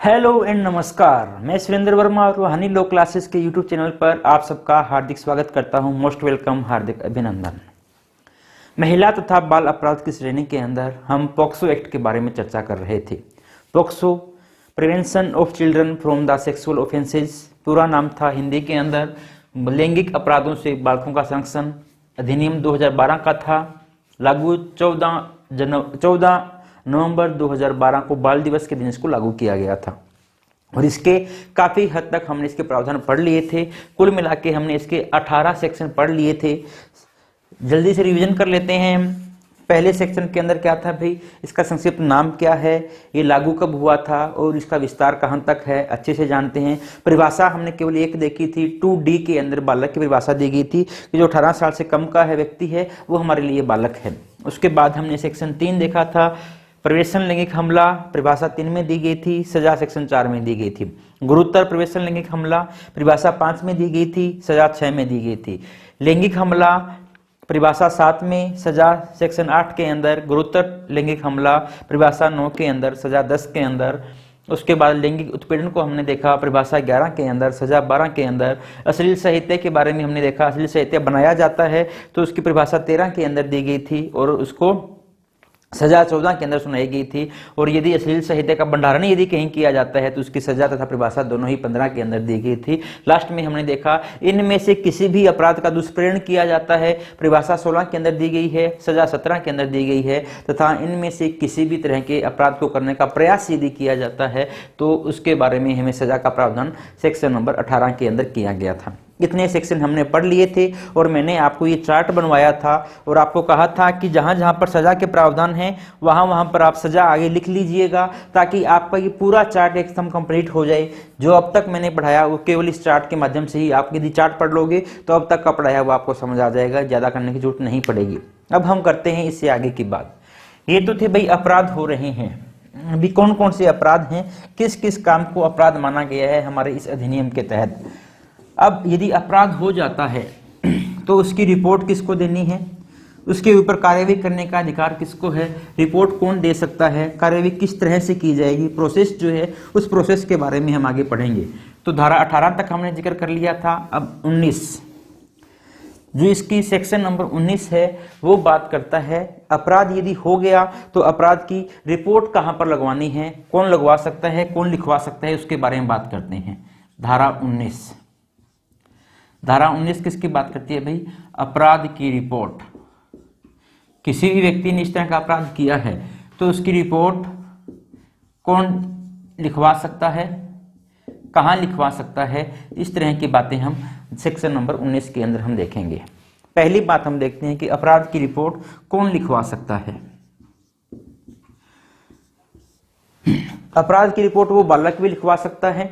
Hello and नमस्कार। मैं सुरेंद्र वर्मा और रूहानी लॉ क्लासेस के यूट्यूब चैनल पर आप सबका हार्दिक स्वागत करता हूं। मोस्ट वेलकम, हार्दिक अभिनंदन। महिला तथा बाल अपराध की श्रेणी के अंदर हम पॉक्सो एक्ट के बारे में चर्चा कर रहे थे। POCSO prevention of children from the sexual offences पूरा नाम था हिंदी के अंदर लैंगिक अपराधों से बालकों का संरक्षण। अधिनियम 2012 का था, लागू 14 नवंबर 2012 को बाल दिवस के दिन इसको लागू किया गया था और इसके काफ़ी हद तक हमने इसके प्रावधान पढ़ लिए थे। कुल मिला के हमने इसके 18 सेक्शन पढ़ लिए थे। जल्दी से रिवीजन कर लेते हैं। पहले सेक्शन के अंदर क्या था भाई, इसका संक्षिप्त नाम क्या है, ये लागू कब हुआ था और इसका विस्तार कहाँ तक है, अच्छे से जानते हैं। परिभाषा हमने केवल एक देखी थी, 2D के अंदर बालक की परिभाषा दी गई थी कि जो 18 साल से कम का है व्यक्ति है वो हमारे लिए बालक है। उसके बाद हमने सेक्शन 3 देखा था, प्रवेशन लैंगिक हमला, परिभाषा 3 में दी गई थी, सजा सेक्शन 4 में दी गई थी। गुरुतर प्रवेशन लैंगिक हमला, परिभाषा 5 में दी गई थी, सजा 6 में दी गई थी। लैंगिक हमला परिभाषा 7 में, सजा सेक्शन 8 के अंदर। गुरुतर लैंगिक हमला परिभाषा 9 के अंदर, सजा 10 के अंदर। उसके बाद लैंगिक उत्पीड़न को हमने देखा परिभाषा 11 के अंदर, सजा 12 के अंदर। अश्लील साहित्य के बारे में हमने देखा, अश्लील साहित्य बनाया जाता है तो उसकी परिभाषा 13 के अंदर दी गई थी और उसको सजा 14 के अंदर सुनाई गई थी। और यदि अश्लील साहित्य का भंडारण यदि कहीं किया जाता है तो उसकी सजा तथा परिभाषा दोनों ही 15 के अंदर दी गई थी। लास्ट में हमने देखा इनमें से किसी भी अपराध का दुष्प्रेरण किया जाता है, परिभाषा 16 के अंदर दी गई है, सजा 17 के अंदर दी गई है। तथा इनमें से किसी भी तरह के अपराध को करने का प्रयास यदि किया जाता है तो उसके बारे में हमें सजा का प्रावधान सेक्शन नंबर 18 के अंदर किया गया था। इतने सेक्शन हमने पढ़ लिए थे और मैंने आपको ये चार्ट बनवाया था और आपको कहा था कि जहाँ जहाँ पर सजा के प्रावधान हैं वहाँ वहाँ पर आप सजा आगे लिख लीजिएगा ताकि आपका ये पूरा चार्ट एकदम कंप्लीट हो जाए। जो अब तक मैंने पढ़ाया वो केवल इस चार्ट के माध्यम से ही, आप यदि चार्ट पढ़ लोगे तो अब तक का पढ़ाया वो आपको समझ आ जाएगा, ज़्यादा करने की जरूरत नहीं पड़ेगी। अब हम करते हैं इससे आगे की बात। ये तो थे भाई अपराध हो रहे हैं, अभी कौन कौन से अपराध हैं, किस किस काम को अपराध माना गया है हमारे इस अधिनियम के तहत। अब यदि अपराध हो जाता है तो उसकी रिपोर्ट किसको देनी है, उसके ऊपर कार्यवाही करने का अधिकार किसको है, रिपोर्ट कौन दे सकता है, कार्यवाही किस तरह से की जाएगी, प्रोसेस जो है उस प्रोसेस के बारे में हम आगे पढ़ेंगे। तो धारा 18 तक हमने जिक्र कर लिया था। अब 19 जो इसकी सेक्शन नंबर 19 है वो बात करता है अपराध यदि हो गया तो अपराध की रिपोर्ट कहाँ पर लगवानी है, कौन लगवा सकता है, कौन लिखवा सकता है, उसके बारे में बात करते हैं। धारा 19 किसकी बात करती है भाई, अपराध की रिपोर्ट। किसी भी व्यक्ति ने इस तरह का अपराध किया है तो उसकी रिपोर्ट कौन लिखवा सकता है, कहाँ लिखवा सकता है, इस तरह की बातें हम सेक्शन नंबर 19 के अंदर हम देखेंगे। पहली बात हम देखते हैं कि अपराध की रिपोर्ट कौन लिखवा सकता है। अपराध की रिपोर्ट वो बालक भी लिखवा सकता है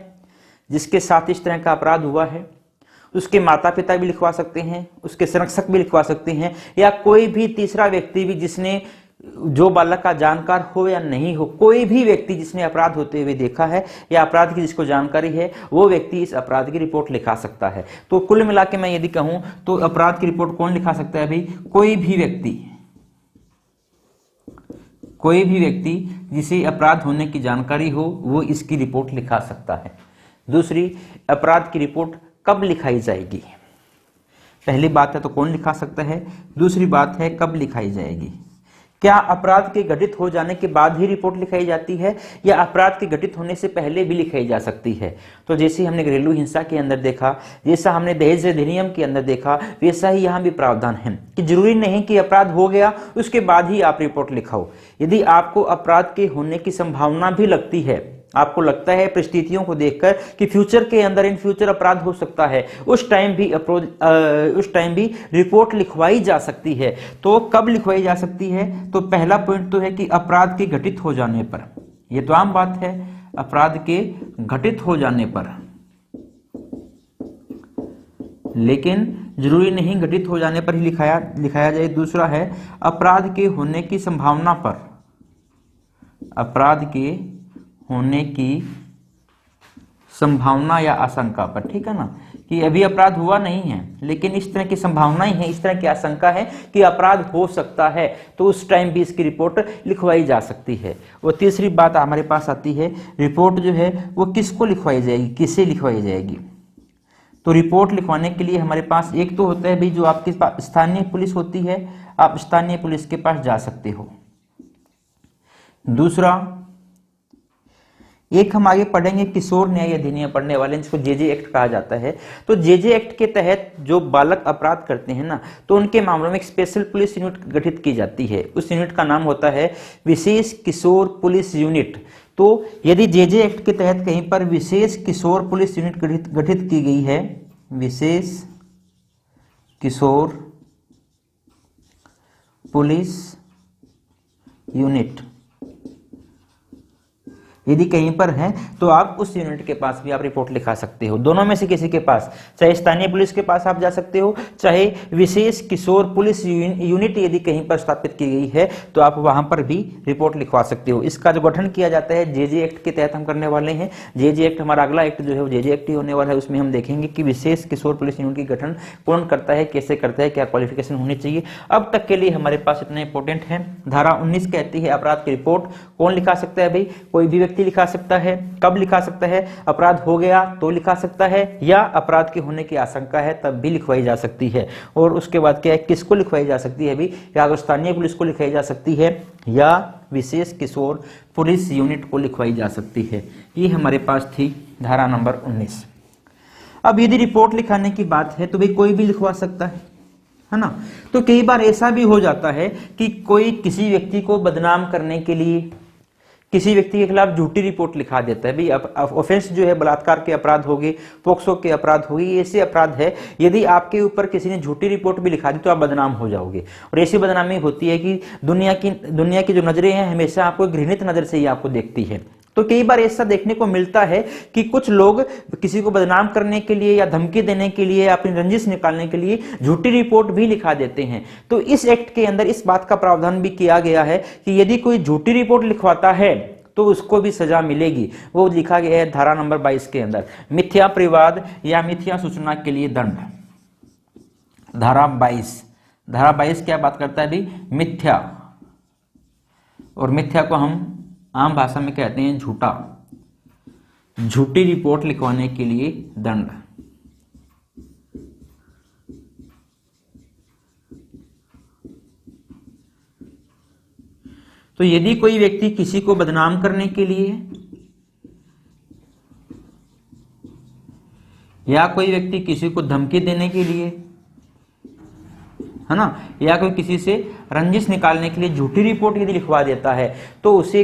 जिसके साथ इस तरह का अपराध हुआ है, उसके माता पिता भी लिखवा सकते हैं, उसके संरक्षक भी लिखवा सकते हैं, या कोई भी तीसरा व्यक्ति भी जिसने, जो बालक का जानकार हो या नहीं हो, कोई भी व्यक्ति जिसने अपराध होते हुए देखा है या अपराध की जिसको जानकारी है वो व्यक्ति इस अपराध की रिपोर्ट लिखा सकता है। तो कुल मिला के मैं यदि कहूं तो अपराध की रिपोर्ट कौन लिखा सकता है भाई, कोई भी व्यक्ति जिसे अपराध होने की जानकारी हो वो इसकी रिपोर्ट लिखा सकता है। दूसरी, अपराध की रिपोर्ट कब लिखाई जाएगी। पहली बात है तो कौन लिखा सकता है, दूसरी बात है कब लिखाई जाएगी। क्या अपराध के घटित हो जाने के बाद ही रिपोर्ट लिखाई जाती है या अपराध के घटित होने से पहले भी लिखाई जा सकती है। तो जैसे हमने घरेलू हिंसा के अंदर देखा, जैसा हमने दहेज अधिनियम के अंदर देखा, वैसा ही यहाँ भी प्रावधान है कि जरूरी नहीं कि अपराध हो गया उसके बाद ही आप रिपोर्ट लिखाओ। यदि आपको अपराध के होने की संभावना भी लगती है, आपको लगता है परिस्थितियों को देखकर कि फ्यूचर के अंदर इन फ्यूचर अपराध हो सकता है, उस टाइम भी रिपोर्ट लिखवाई जा सकती है। तो कब लिखवाई जा सकती है, तो पहला पॉइंट तो है कि अपराध के घटित हो जाने पर, ये तो आम बात है, अपराध के घटित हो जाने पर, लेकिन जरूरी नहीं घटित हो जाने पर ही लिखाया जाए। दूसरा है अपराध के होने की संभावना पर, अपराध के होने की संभावना या आशंका पर, ठीक है ना, कि अभी अपराध हुआ नहीं है, लेकिन इस तरह की संभावनाएं हैं, इस तरह की आशंका है कि अपराध हो सकता है, तो उस टाइम भी इसकी रिपोर्ट लिखवाई जा सकती है। और तीसरी बात हमारे पास आती है, रिपोर्ट जो है वो किसको लिखवाई जाएगी, किसे लिखवाई जाएगी। तो रिपोर्ट लिखवाने के लिए हमारे पास एक तो होता है भाई जो आपके पास स्थानीय पुलिस होती है, आप स्थानीय पुलिस के पास जा सकते हो। दूसरा, एक हम आगे पढ़ेंगे किशोर न्याय अधिनियम पढ़ने वाले, जिसको जेजे एक्ट कहा जाता है। तो जेजे एक्ट के तहत जो बालक अपराध करते हैं ना, तो उनके मामलों में एक स्पेशल पुलिस यूनिट गठित की जाती है। उस यूनिट का नाम होता है विशेष किशोर पुलिस यूनिट। तो यदि जेजे एक्ट के तहत कहीं पर विशेष किशोर पुलिस यूनिट गठित की गई है, विशेष किशोर पुलिस यूनिट यदि कहीं पर है, तो आप उस यूनिट के पास भी आप रिपोर्ट लिखा सकते हो। दोनों में से किसी के पास, चाहे स्थानीय पुलिस के पास आप जा सकते हो, चाहे विशेष किशोर पुलिस यूनिट यदि कहीं पर स्थापित की गई है, तो आप वहां पर भी रिपोर्ट लिखवा सकते हो। इसका जो गठन किया जाता है जेजे एक्ट के तहत हम करने वाले हैं। जेजे एक्ट, हमारा अगला एक्ट जो है वो जेजे एक्ट ही होने वाला है। उसमें हम देखेंगे कि विशेष किशोर पुलिस यूनिट की गठन कौन करता है, कैसे करता है, क्या क्वालिफिकेशन होनी चाहिए। अब तक के लिए हमारे पास इतना इंपॉर्टेंट है। धारा 19 कहती है अपराध की रिपोर्ट कौन लिखा सकता है भाई, कोई भी लिखा सकता है। कब लिखा सकता है, अपराध हो गया तो लिखा सकता है, या अपराध के होने की आशंका है तब भी लिखवाई जा सकती है। और उसके बाद क्या है, किसको लिखवाई जा सकती है भी, या तो स्थानीय पुलिस को लिखवाई जा सकती है, या विशेष किशोर पुलिस यूनिट को लिखवाई जा सकती है। ये हमारे पास थी धारा नंबर 19। अब यदि रिपोर्ट लिखाने की बात है तो भाई कोई भी लिखवा सकता है ना। तो कई बार ऐसा भी हो जाता है कि कोई किसी व्यक्ति को बदनाम करने के लिए किसी व्यक्ति के खिलाफ झूठी रिपोर्ट लिखा देता है। भाई ऑफेंस जो है बलात्कार के अपराध हो गए, पोक्सो के अपराध हो गए, ऐसे अपराध है, यदि आपके ऊपर किसी ने झूठी रिपोर्ट भी लिखा दी तो आप बदनाम हो जाओगे। और ऐसी बदनामी होती है कि दुनिया की जो नजरें हैं हमेशा आपको घृणित नजर से ही आपको देखती है। तो कई बार ऐसा देखने को मिलता है कि कुछ लोग किसी को बदनाम करने के लिए या धमकी देने के लिए या अपनी रंजिश निकालने के लिए झूठी रिपोर्ट भी लिखा देते हैं। तो इस एक्ट के अंदर इस बात का प्रावधान भी किया गया है कि यदि कोई झूठी रिपोर्ट लिखवाता है तो उसको भी सजा मिलेगी। वो लिखा गया है धारा नंबर 22 के अंदर, मिथ्या प्रतिवाद या मिथ्या सूचना के लिए दंड। धारा 22 क्या बात करता है भाई, मिथ्या, और मिथ्या को हम आम भाषा में कहते हैं झूठा, झूठी रिपोर्ट लिखवाने के लिए दंड। तो यदि कोई व्यक्ति किसी को बदनाम करने के लिए या कोई व्यक्ति किसी को धमकी देने के लिए, है ना, या कोई किसी से रंजिश निकालने के लिए झूठी रिपोर्ट यदि लिखवा देता है तो उसे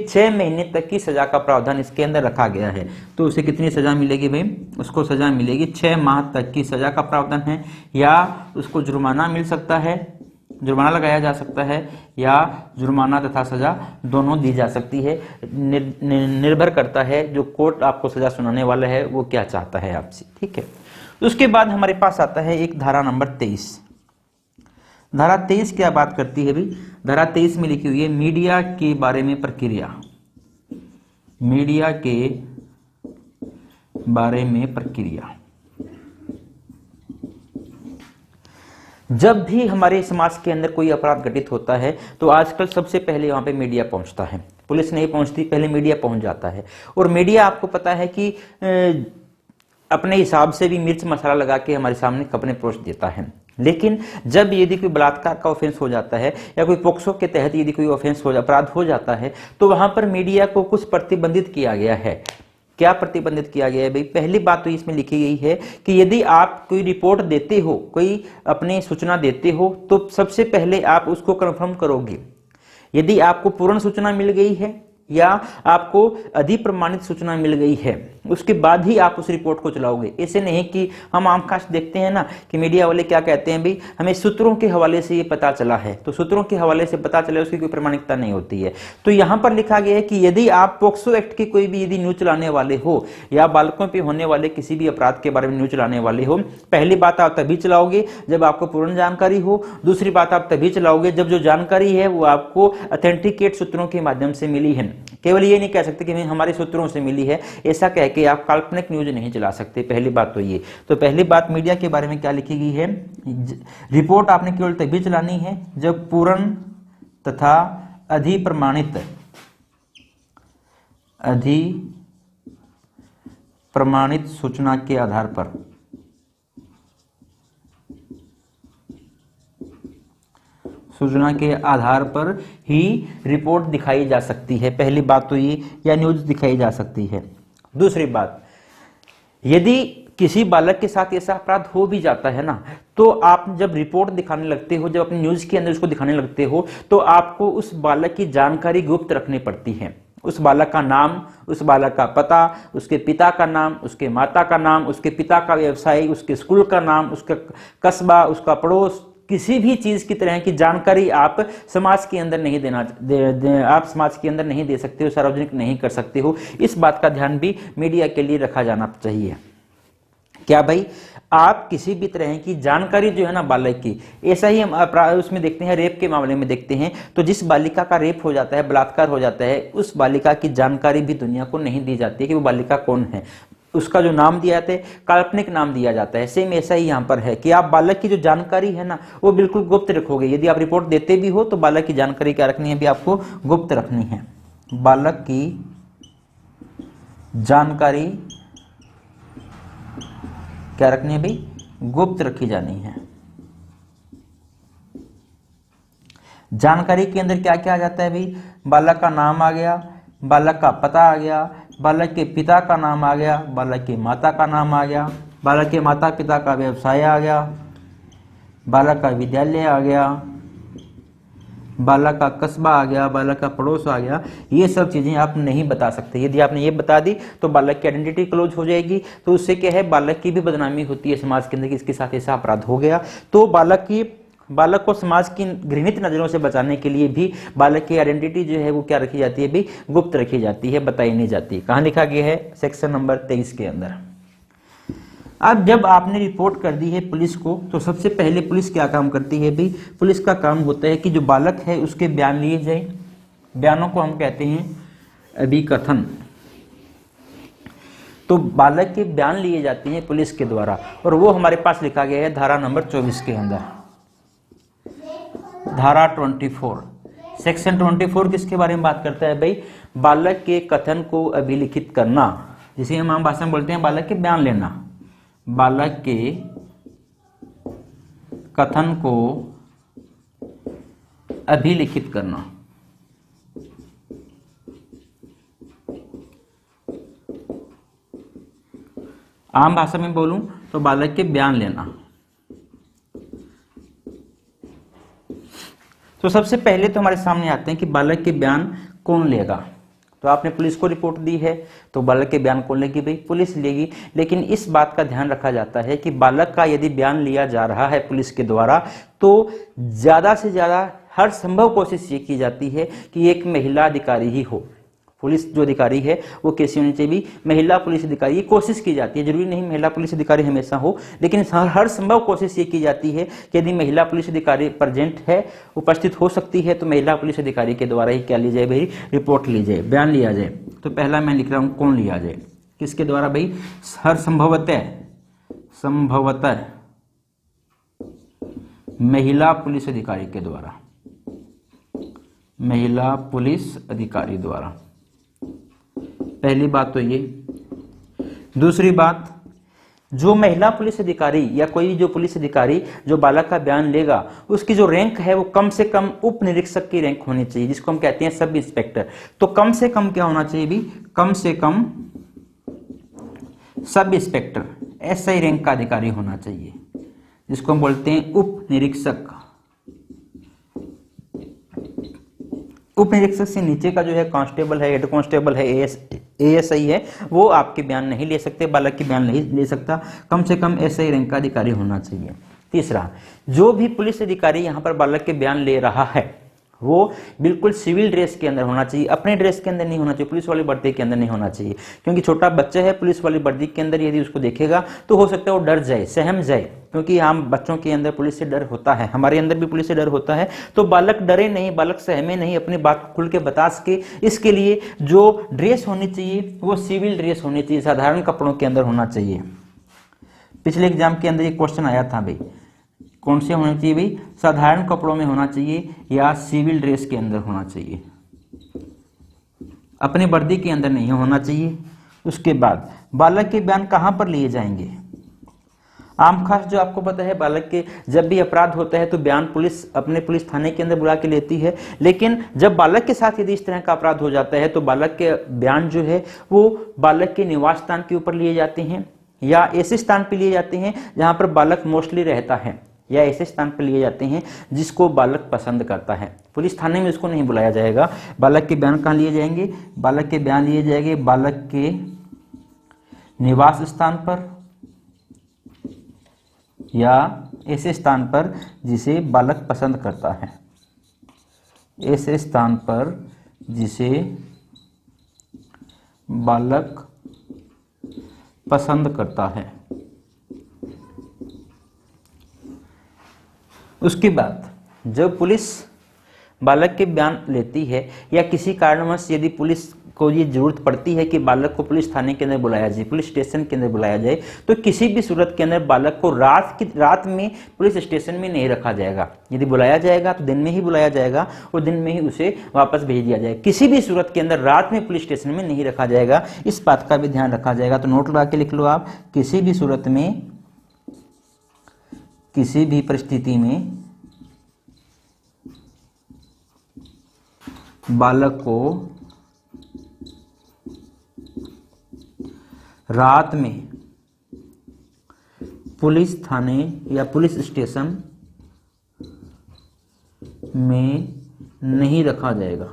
6 महीने तक की सजा का प्रावधान इसके अंदर रखा गया है। तो उसे कितनी सजा मिलेगी भाई, उसको सजा मिलेगी 6 माह तक की सजा का प्रावधान है, या उसको जुर्माना मिल सकता है, जुर्माना लगाया जा सकता है, या जुर्माना तथा सजा दोनों दी जा सकती है। निर्भर करता है जो कोर्ट आपको सजा सुनाने वाला है वो क्या चाहता है आपसे, ठीक है। उसके बाद हमारे पास आता है एक धारा नंबर 23। धारा 23 क्या बात करती है भाई, धारा 23 में लिखी हुई है मीडिया के बारे में प्रक्रिया, मीडिया के बारे में प्रक्रिया। जब भी हमारे समाज के अंदर कोई अपराध घटित होता है तो आजकल सबसे पहले वहां पे मीडिया पहुंचता है, पुलिस नहीं पहुंचती, पहले मीडिया पहुंच जाता है। और मीडिया आपको पता है कि अपने हिसाब से भी मिर्च मसाला लगा के हमारे सामने कपड़े परोस देता है। लेकिन जब यदि कोई बलात्कार का ऑफेंस हो जाता है या कोई पोक्सो के तहत यदि कोई ऑफेंस अपराध हो जाता है तो वहां पर मीडिया को कुछ प्रतिबंधित किया गया है। क्या प्रतिबंधित किया गया है भाई, पहली बात तो इसमें लिखी गई है कि यदि आप कोई रिपोर्ट देते हो, कोई अपनी सूचना देते हो, तो सबसे पहले आप उसको कंफर्म करोगे। यदि आपको पूर्ण सूचना मिल गई है या आपको अधिप्रमाणित सूचना मिल गई है उसके बाद ही आप उस रिपोर्ट को चलाओगे। ऐसे नहीं कि हम आमखास देखते हैं ना कि मीडिया वाले क्या कहते हैं भाई हमें सूत्रों के हवाले से ये पता चला है, तो सूत्रों के हवाले से पता चले उसकी कोई प्रामाणिकता नहीं होती है। तो यहां पर लिखा गया है कि यदि आप पोक्सो एक्ट की कोई भी यदि न्यूज चलाने वाले हो या बालकों पर होने वाले किसी भी अपराध के बारे में न्यूज चलाने वाले हो, पहली बात आप तभी चलाओगे जब आपको पूर्ण जानकारी हो। दूसरी बात आप तभी चलाओगे जब जो जानकारी है वो आपको ऑथेंटिकेट सूत्रों के माध्यम से मिली है। केवल ये नहीं कह सकते कि हमारे सूत्रों से मिली है, ऐसा कह कि आप काल्पनिक न्यूज नहीं चला सकते, पहली बात तो ये। तो पहली बात मीडिया के बारे में क्या लिखी गई है, रिपोर्ट आपने केवल तभी चलानी है जब पूर्ण तथा अधिप्रमाणित सूचना के आधार पर ही रिपोर्ट दिखाई जा सकती है, पहली बात तो ये, या न्यूज दिखाई जा सकती है। दूसरी बात, यदि किसी बालक के साथ ऐसा अपराध हो भी जाता है ना, तो आप जब रिपोर्ट दिखाने लगते हो, जब अपनी न्यूज के अंदर उसको दिखाने लगते हो, तो आपको उस बालक की जानकारी गुप्त रखनी पड़ती है। उस बालक का नाम, उस बालक का पता, उसके पिता का नाम, उसके माता का नाम, उसके पिता का व्यवसाय, उसके स्कूल का नाम, उसका कस्बा, उसका पड़ोस, किसी भी चीज की तरह की जानकारी आप समाज के अंदर नहीं आप समाज के अंदर नहीं दे सकते हो, सार्वजनिक नहीं कर सकते हो। इस बात का ध्यान भी मीडिया के लिए रखा जाना चाहिए। क्या भाई, आप किसी भी तरह की जानकारी जो है ना बालक की, ऐसा ही हम उसमें देखते हैं, रेप के मामले में देखते हैं, तो जिस बालिका का रेप हो जाता है, बलात्कार हो जाता है, उस बालिका की जानकारी भी दुनिया को नहीं दी जाती है कि वो बालिका कौन है। उसका जो नाम दिया जाता है, काल्पनिक नाम दिया जाता है। सेम ऐसा ही यहाँ पर है कि आप बालक की जो जानकारी है ना, वो बिल्कुल गुप्त रखोगे। यदि आप रिपोर्ट देते भी हो तो बालक की जानकारी क्या रखनी है, भी आपको गुप्त रखनी है। बालक की जानकारी क्या रखनी है भाई, गुप्त रखी जानी है। जानकारी के अंदर क्या क्या आ जाता है भाई, बालक का नाम आ गया, बालक का पता आ गया, बालक के पिता का नाम आ गया, बालक की माता का नाम आ गया, बालक के माता पिता का व्यवसाय आ गया, बालक का विद्यालय आ गया, बालक का कस्बा आ गया, बालक का पड़ोस आ गया। ये सब चीजें आप नहीं बता सकते। यदि आपने ये बता दी तो बालक की आइडेंटिटी क्लोज हो जाएगी, तो उससे क्या है, बालक की भी बदनामी होती है समाज के अंदर कि इसके साथ ऐसा अपराध हो गया। तो बालक को समाज की घृणित नजरों से बचाने के लिए भी बालक की आइडेंटिटी जो है वो क्या रखी जाती है भी, गुप्त रखी जाती है, बताई नहीं जाती। कहाँ लिखा गया है, सेक्शन नंबर 23 के अंदर। अब जब आपने रिपोर्ट कर दी है पुलिस को, तो सबसे पहले पुलिस क्या काम करती है भाई, पुलिस का काम होता है कि जो बालक है उसके बयान लिए जाए। बयानों को हम कहते हैं अभिकथन। तो बालक के बयान लिए जाते हैं पुलिस के द्वारा, और वो हमारे पास लिखा गया है धारा नंबर 24 के अंदर, धारा 24। सेक्शन 24 किसके बारे में बात करता है भाई, बालक के कथन को अभिलिखित करना, जिसे हम आम भाषा में बोलते हैं बालक के बयान लेना। बालक के कथन को अभिलिखित करना। आम भाषा में बोलूं तो बालक के बयान लेना। तो सबसे पहले तो हमारे सामने आते हैं कि बालक के बयान कौन लेगा। तो आपने पुलिस को रिपोर्ट दी है, तो बालक के बयान कौन लेगी भाई, पुलिस लेगी। लेकिन इस बात का ध्यान रखा जाता है कि बालक का यदि बयान लिया जा रहा है पुलिस के द्वारा, तो ज्यादा से ज्यादा हर संभव कोशिश ये की जाती है कि एक महिला अधिकारी ही हो। पुलिस जो अधिकारी है वो कैसी होनी चाहिए, महिला पुलिस अधिकारी, ये कोशिश की जाती है। जरूरी नहीं महिला पुलिस अधिकारी हमेशा हो, लेकिन हर संभव कोशिश ये की जाती है कि यदि महिला पुलिस अधिकारी प्रेजेंट है, उपस्थित हो सकती है, तो महिला पुलिस अधिकारी के द्वारा ही क्या ली जाए भाई, रिपोर्ट ली जाए, बयान लिया जाए। तो पहला मैं लिख रहा हूं कौन लिया जाए, किसके द्वारा भाई, हर संभवतः महिला पुलिस अधिकारी के द्वारा, महिला पुलिस अधिकारी द्वारा। पहली बात तो ये। दूसरी बात, जो महिला पुलिस अधिकारी या कोई जो पुलिस अधिकारी जो बालक का बयान लेगा, उसकी जो रैंक है वो कम से कम उप निरीक्षक की रैंक होनी चाहिए, जिसको हम कहते हैं सब इंस्पेक्टर। तो कम से कम क्या होना चाहिए भी, कम से कम सब इंस्पेक्टर, SI रैंक का अधिकारी होना चाहिए, जिसको हम बोलते हैं उप निरीक्षक। उप निरीक्षक से नीचे का जो है कांस्टेबल है, हेड कांस्टेबल है, ASI है, वो आपके बयान नहीं ले सकते, बालक के बयान नहीं ले सकता। कम से कम SI रैंक का अधिकारी होना चाहिए। तीसरा, जो भी पुलिस अधिकारी यहाँ पर बालक के बयान ले रहा है, वो बिल्कुल सिविल ड्रेस के अंदर होना चाहिए, अपने ड्रेस के अंदर नहीं होना चाहिए, पुलिस वाली वर्दी के अंदर नहीं होना चाहिए। क्योंकि छोटा बच्चा है, पुलिस वाली वर्दी के अंदर यदि उसको देखेगा तो हो सकता है वो डर जाए, सहम जाए, क्योंकि हम बच्चों के अंदर पुलिस से डर होता है, हमारे अंदर भी पुलिस से डर होता है। तो बालक डरे नहीं, बालक सहमे नहीं, अपनी बात को खुल के बता सके, इसके लिए जो ड्रेस होनी चाहिए वो सिविल ड्रेस होनी चाहिए, साधारण कपड़ों के अंदर होना चाहिए। पिछले एग्जाम के अंदर ये क्वेश्चन आया था भाई, कौन से होना चाहिए भाई, साधारण कपड़ों में होना चाहिए या सिविल ड्रेस के अंदर होना चाहिए, अपनी वर्दी के अंदर नहीं होना चाहिए। उसके बाद बालक के बयान कहां पर लिए जाएंगे? आम खास जो आपको पता है, बालक के जब भी अपराध होता है तो बयान पुलिस अपने पुलिस थाने के अंदर बुला के लेती है, लेकिन जब बालक के साथ यदि इस तरह का अपराध हो जाता है तो बालक के बयान जो है वो बालक के निवास स्थान के ऊपर लिए जाते हैं या ऐसे स्थान पर लिए जाते हैं जहां पर बालक मोस्टली रहता है, या ऐसे स्थान पर लिए जाते हैं जिसको बालक पसंद करता है। पुलिस थाने में उसको नहीं बुलाया जाएगा। बालक के बयान कहाँ लिए जाएंगे? बालक के बयान लिए जाएंगे बालक के निवास स्थान पर या ऐसे स्थान पर जिसे बालक पसंद करता है, ऐसे स्थान पर जिसे बालक पसंद करता है। उसके बाद जब पुलिस बालक के बयान लेती है या किसी कारणवश यदि पुलिस को ये जरूरत पड़ती है कि बालक को पुलिस थाने के अंदर बुलाया जाए, पुलिस स्टेशन के अंदर बुलाया जाए, तो किसी भी सूरत के अंदर बालक को रात में पुलिस स्टेशन में नहीं रखा जाएगा। यदि बुलाया जाएगा तो दिन में ही बुलाया जाएगा और दिन में ही उसे वापस भेज दिया जाएगा। किसी भी सूरत के अंदर रात में पुलिस स्टेशन में नहीं रखा जाएगा, इस बात का भी ध्यान रखा जाएगा। तो नोट लगा के लिख लो आप, किसी भी सूरत में, किसी भी परिस्थिति में बालक को रात में पुलिस थाने या पुलिस स्टेशन में नहीं रखा जाएगा।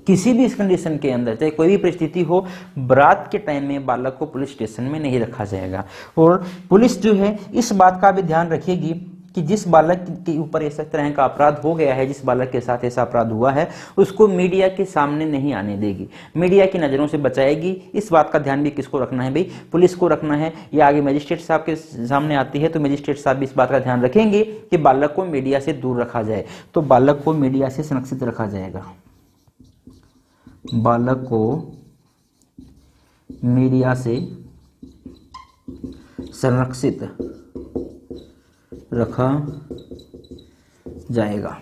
किसी भी इस कंडीशन के अंदर, चाहे कोई भी परिस्थिति हो, रात के टाइम में बालक को पुलिस स्टेशन में नहीं रखा जाएगा। और पुलिस जो है इस बात का भी ध्यान रखेगी कि जिस बालक के ऊपर ऐसा तरह का अपराध हो गया है, जिस बालक के साथ ऐसा अपराध हुआ है, उसको मीडिया के सामने नहीं आने देगी, मीडिया की नज़रों से बचाएगी। इस बात का ध्यान भी किसको रखना है भाई? पुलिस को रखना है। या आगे मजिस्ट्रेट साहब के सामने आती है तो मजिस्ट्रेट साहब भी इस बात का ध्यान रखेंगे कि बालक को मीडिया से दूर रखा जाए। तो बालक को मीडिया से संरक्षित रखा जाएगा, बालक को मीडिया से संरक्षित रखा जाएगा।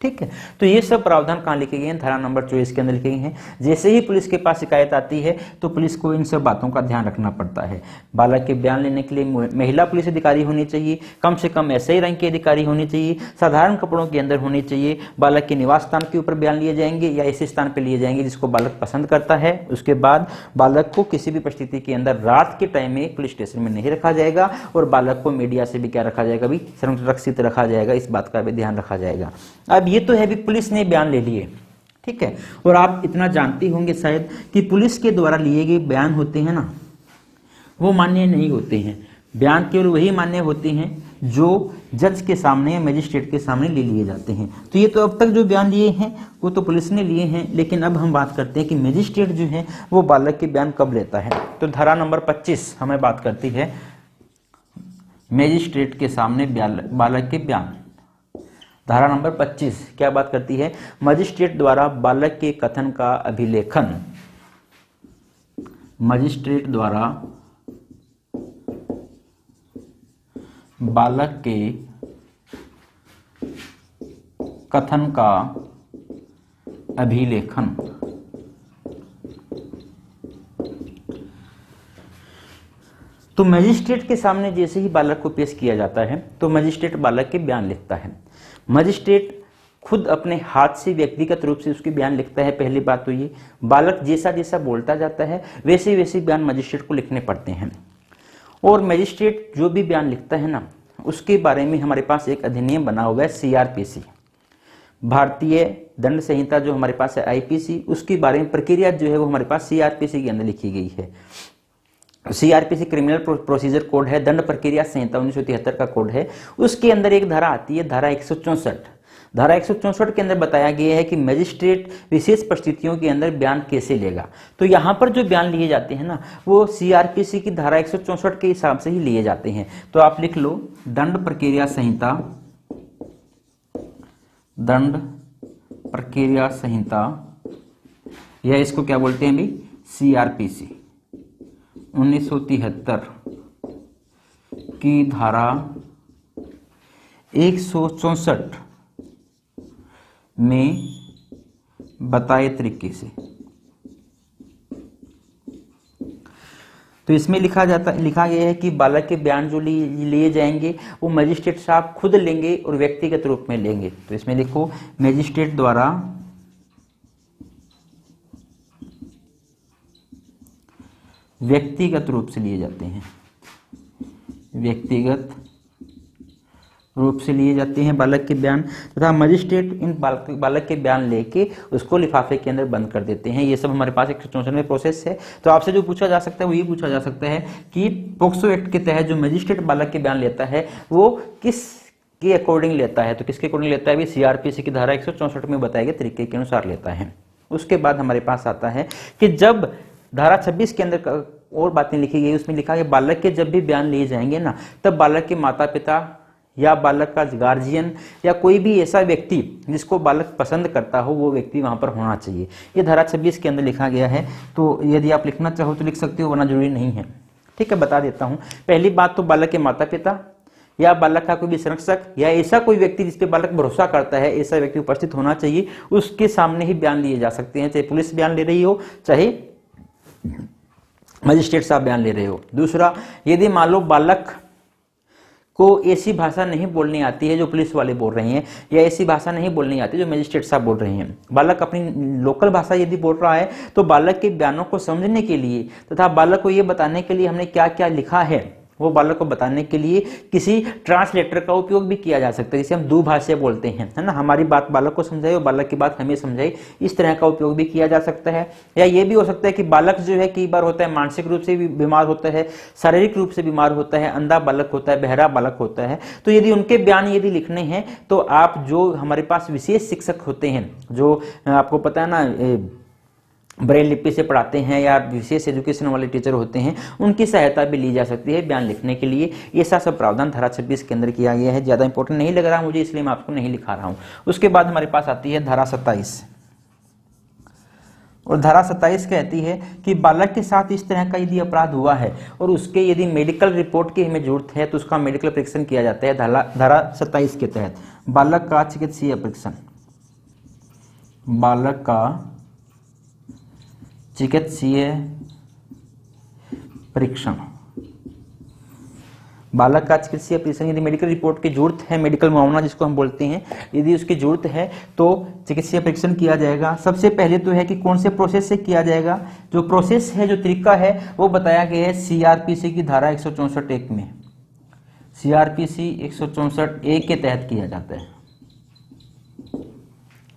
ठीक है, तो ये सब प्रावधान कहाँ लिखे गए हैं? धारा नंबर 24 के अंदर लिखे गए हैं। जैसे ही पुलिस के पास शिकायत आती है तो पुलिस को इन सब बातों का ध्यान रखना पड़ता है। बालक के बयान लेने के लिए महिला पुलिस अधिकारी होनी चाहिए, कम से कम SI रैंक के अधिकारी होनी चाहिए, साधारण कपड़ों के अंदर होनी चाहिए, बालक के निवास स्थान के ऊपर बयान लिए जाएंगे या ऐसे स्थान पर लिए जाएंगे जिसको बालक पसंद करता है। उसके बाद बालक को किसी भी परिस्थिति के अंदर रात के टाइम में पुलिस स्टेशन में नहीं रखा जाएगा और बालक को मीडिया से भी क्या रखा जाएगा भी? संरक्षित रखा जाएगा। इस बात का भी ध्यान रखा जाएगा। अब ये तो है भी पुलिस ने बयान ले लिए, ठीक है। और आप इतना जानते होंगे शायद कि पुलिस के द्वारा लिए गए बयान होते हैं ना, वो मान्य नहीं होते हैं। बयान केवल वही मान्य होते हैं जो जज के सामने या मजिस्ट्रेट के सामने ले लिए जाते हैं। तो ये तो अब तक जो बयान लिए हैं वो तो पुलिस ने लिए हैं, लेकिन अब हम बात करते हैं कि मजिस्ट्रेट जो है वो बालक के बयान कब लेता है। तो धारा नंबर 25 हमें बात करती है मजिस्ट्रेट के सामने बालक के बयान। धारा नंबर 25 क्या बात करती है? मजिस्ट्रेट द्वारा बालक के कथन का अभिलेखन, मजिस्ट्रेट द्वारा बालक के कथन का अभिलेखन। तो मजिस्ट्रेट के सामने जैसे ही बालक को पेश किया जाता है तो मजिस्ट्रेट बालक के बयान लिखता है। मजिस्ट्रेट खुद अपने हाथ से व्यक्तिगत रूप से उसके बयान लिखता है। पहली बात तो ये, बालक जैसा जैसा बोलता जाता है वैसे वैसे बयान मजिस्ट्रेट को लिखने पड़ते हैं। और मजिस्ट्रेट जो भी बयान लिखता है ना, उसके बारे में हमारे पास एक अधिनियम बना हुआ है CRPC, भारतीय दंड संहिता जो हमारे पास है IPC, उसके बारे में प्रक्रिया जो है वो हमारे पास CRPC के अंदर लिखी गई है। CRPC क्रिमिनल प्रोसीजर कोड है, दंड प्रक्रिया संहिता 1973 का कोड है। उसके अंदर एक धारा आती है, धारा 164। धारा 164 के अंदर बताया गया है कि मजिस्ट्रेट विशेष परिस्थितियों के अंदर बयान कैसे लेगा। तो यहाँ पर जो बयान लिए जाते हैं ना, वो सीआरपीसी की धारा 164 के हिसाब से ही लिए जाते हैं। तो आप लिख लो दंड प्रक्रिया संहिता, दंड प्रक्रिया संहिता, या इसको क्या बोलते हैं भाई, सीआरपीसी 1973 की धारा 164 में बताए तरीके से। तो इसमें लिखा गया है कि बालक के बयान जो लिए जाएंगे वो मजिस्ट्रेट साहब खुद लेंगे और व्यक्तिगत रूप में लेंगे। तो इसमें लिखो मजिस्ट्रेट द्वारा व्यक्तिगत रूप से लिए जाते हैं, व्यक्तिगत रूप से लिए जाते हैं बालक के बयान, तथा मजिस्ट्रेट इन बालक के बयान लेके उसको लिफाफे के अंदर बंद कर देते हैं। ये सब हमारे पास 164 में प्रोसेस है। तो आपसे जो पूछा जा सकता है वो ये पूछा जा सकता है कि पोक्सो एक्ट के तहत जो मजिस्ट्रेट बालक के बयान लेता है वो किस के अकॉर्डिंग लेता है। तो किसके अकॉर्डिंग लेता है भी, सीआरपीसी की धारा 164 में बताए गए तरीके के अनुसार लेता है। उसके बाद हमारे पास आता है कि जब धारा 26 के अंदर और बातें लिखी गई, उसमें लिखा है बालक के जब भी बयान लिए जाएंगे ना, तब बालक के माता पिता या बालक का गार्जियन या कोई भी ऐसा व्यक्ति जिसको बालक पसंद करता हो वो व्यक्ति वहां पर होना चाहिए। ये धारा 26 के अंदर लिखा गया है। तो यदि आप लिखना चाहो तो लिख सकते हो, वरना जरूरी नहीं है। ठीक है, बता देता हूं। पहली बात तो बालक के माता पिता या बालक का कोई भी संरक्षक या ऐसा कोई व्यक्ति जिसपे बालक भरोसा करता है, ऐसा व्यक्ति उपस्थित होना चाहिए। उसके सामने ही बयान लिए जा सकते हैं, चाहे पुलिस बयान ले रही हो चाहे मजिस्ट्रेट साहब बयान ले रहे हो। दूसरा, यदि मान लो बालक को ऐसी भाषा नहीं बोलनी आती है जो पुलिस वाले बोल रहे हैं, या ऐसी भाषा नहीं बोलनी आती जो मजिस्ट्रेट साहब बोल रहे हैं, बालक अपनी लोकल भाषा यदि बोल रहा है, तो बालक के बयानों को समझने के लिए तथा बालक को ये बताने के लिए हमने क्या क्या लिखा है वो बालक को बताने के लिए किसी ट्रांसलेटर का उपयोग भी किया जा सकता है, जिसे हम दुभाषा बोलते हैं, है ना। हमारी बात बालक को समझाए और बालक की बात हमें समझाए, इस तरह का उपयोग भी किया जा सकता है। या ये भी हो सकता है कि बालक जो है कई बार होता है मानसिक रूप से भी बीमार होता है, शारीरिक रूप से बीमार होता है, अंधा बालक होता है, बहरा बालक होता है। तो यदि उनके बयान यदि लिखने हैं तो आप जो हमारे पास विशेष शिक्षक होते हैं, जो आपको पता है ना ब्रेल लिपि से पढ़ाते हैं या विशेष एजुकेशन वाले टीचर होते हैं, उनकी सहायता भी ली जा सकती है बयान लिखने के लिए। ये सब प्रावधान धारा 26 के अंदर किया गया है। ज़्यादा इंपॉर्टेंट नहीं लग रहा मुझे, इसलिए मैं आपको नहीं लिखा रहा हूँ। उसके बाद हमारे पास आती है धारा 27, और धारा 27 कहती है कि बालक के साथ इस तरह का यदि अपराध हुआ है और उसके यदि मेडिकल रिपोर्ट की हमें जरूरत है तो उसका मेडिकल परीक्षण किया जाता है। धारा 27 के तहत बालक का चिकित्सीय परीक्षण, बालक का चिकित्सीय परीक्षण, बालक का चिकित्सीय परीक्षण यदि मेडिकल रिपोर्ट की जरूरत है, मेडिकल मुआवना जिसको हम बोलते हैं, यदि उसकी जरूरत है तो चिकित्सीय परीक्षण किया जाएगा। सबसे पहले तो है कि कौन से प्रोसेस से किया जाएगा। जो प्रोसेस है, जो तरीका है, वो बताया गया है सीआरपीसी की धारा 164(1) में, सीआरपीसी 164(1) के तहत किया जाता है।